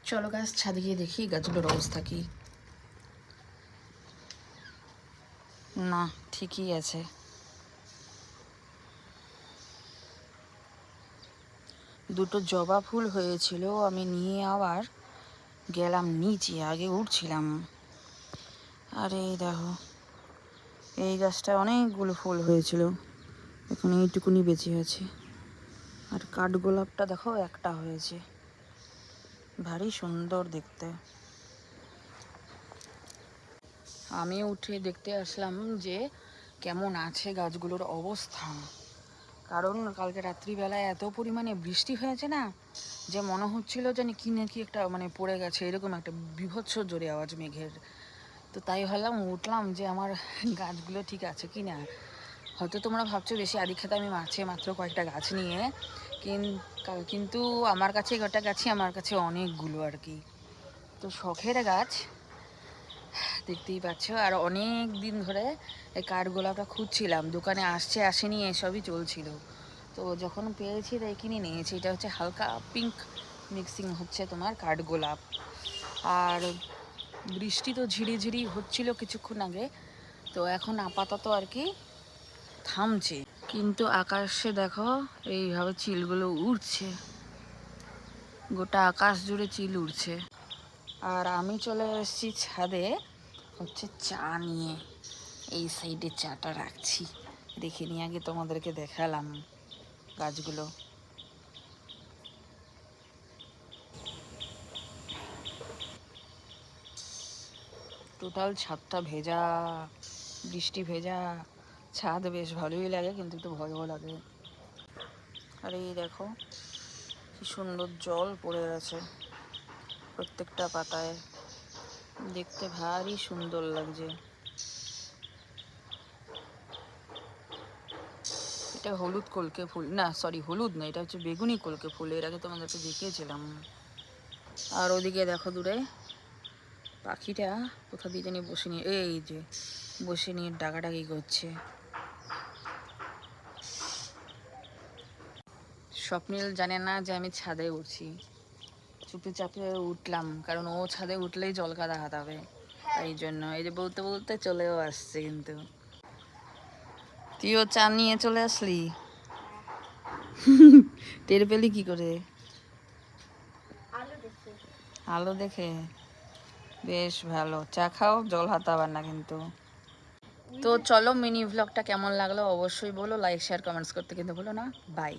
চলো গাছ ছাদে গিয়ে দেখি গাছগুলোর অবস্থা কি। না, ঠিকই আছে। দুটো জবা ফুল হয়েছিল, আমি নিয়ে আবার গেলাম নিচে, আগে উঠছিলাম। আর এই দেখো, এই গাছটা অনেকগুলো ফুল হয়েছিল, এখন এইটুকুনি বেঁচে আছে। আর কাঠগোলাপটা দেখো একটা হয়েছে, ভারী সুন্দর দেখতে। আমি উঠে দেখতে আসলাম যে কেমন আছে গাছগুলোর অবস্থা, কারণ কালকে রাত্রিবেলায় এত পরিমাণে বৃষ্টি হয়েছে না, যে মনে হচ্ছিল যেন কি নাকি একটা মানে পড়ে গেছে, এরকম একটা বিভৎস জোরে আওয়াজ মেঘের। তো তাই ভাবলাম, উঠলাম যে আমার গাছগুলো ঠিক আছে কি না। হয়তো তোমরা ভাবছো বেশি আদিক্ষেতা আমি মাত্র কয়েকটা গাছ নিয়ে, কিন্তু আমার কাছে কয়েকটা গাছই আমার কাছে অনেকগুলো আর কি। তো শখের গাছ, দেখতেই পাচ্ছ। আর অনেক দিন ধরে এই কাঠগোলাপটা খুঁজছিলাম, দোকানে আসছে আসেনি এসবই চলছিল। তো যখন পেয়েছি তাই কিনে নিয়েছি। এটা হচ্ছে হালকা পিঙ্ক মিক্সিং হচ্ছে তোমার কাঠগোলাপ। আর বৃষ্টি তো ঝিরিঝিরি হচ্ছিল কিছুক্ষণ আগে, তো এখন আপাতত আর কি থামছে। কিন্তু আকাশে দেখো এইভাবে চিলগুলো উড়ছে, গোটা আকাশ জুড়ে চিল উড়ছে। আর আমি চলে এসেছি ছাদে হচ্ছে চা নিয়ে। এই সাইডে চাটা রাখছি, রেখে নিয়ে আগে তোমাদেরকে দেখালাম গাছগুলো। টোটাল ছাদটা ভেজা, বৃষ্টি ভেজা ছাদ, বেশ ভালোই লাগে কিন্তু একটু ভয়ও লাগে। আর এই দেখো কি সুন্দর জল পড়ে গেছে প্রত্যেকটা পাতায়, দেখতে ভারী সুন্দর লাগছে। এটা হলুদ কলকে ফুল, না সরি হলুদ না, এটা হচ্ছে বেগুনি কলকে ফুল, এর আগে তোমাদেরকে দেখিয়েছিলাম। আর ওদিকে দেখো দূরে পাখিটা কোথা দিয়ে জানি বসে নিয়ে, এই যে বসে নিয়ে ডাকাডাকি করছে। স্বপ্নিল জানে না যে আমি ছাদে উঠছি, চুপি চাপে উঠলাম, কারণ ও ছাদে উঠলেই জল কাদা হাতাবে, এই জন্য। এই যে বলতে বলতে চলেও আসছে। কিন্তু তুইও চা নিয়ে চলে আসলি, টের পেলি কি করে? আলো দেখে। বেশ ভালো, চা খাও, জল হাতাবার না কিন্তু। তো চলো, মিনি ভ্লগটা কেমন লাগলো অবশ্যই বলো, লাইক শেয়ার কমেন্টস করতে কিন্তু বলো না। বাই।